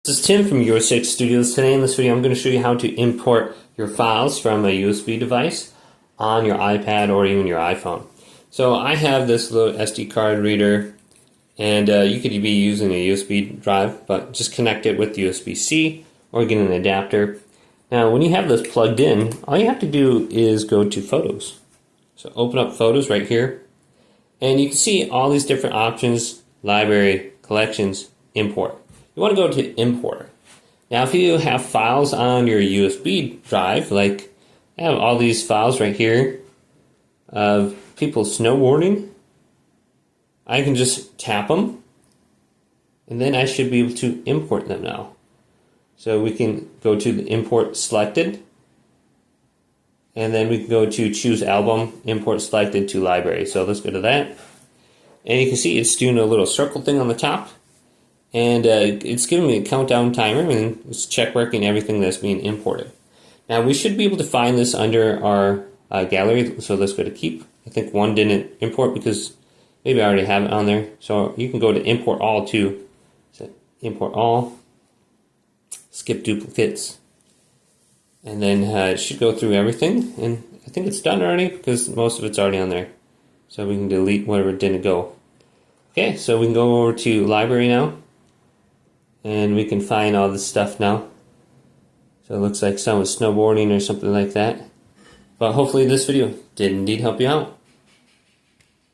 This is Tim from Your 6 Studios. Today in this video I'm going to show you how to import your files from a USB device on your iPad or even your iPhone. So I have this little SD card reader, and you could be using a USB drive, but just connect it with USB-C or get an adapter. Now when you have this plugged in, all you have to do is go to Photos. So open up Photos right here, and you can see all these different options: Library, Collections, Import. You want to go to Import. Now if you have files on your USB drive, like I have all these files right here of people snowboarding, I can just tap them and then I should be able to import them now. So we can go to the Import Selected, and then we can go to Choose Album, Import Selected to Library. So let's go to that, and you can see it's doing a little circle thing on the top. And it's giving me a countdown timer, and it's check marking everything that's being imported. Now we should be able to find this under our gallery, so let's go to Keep. I think one didn't import because maybe I already have it on there. So you can go to Import All too. So Import All, skip duplicates, and then it should go through everything. And I think it's done already because most of it's already on there. So we can delete whatever didn't go. Okay, so we can go over to Library now, and we can find all this stuff now. So it looks like someone was snowboarding or something like that. But hopefully this video did indeed help you out.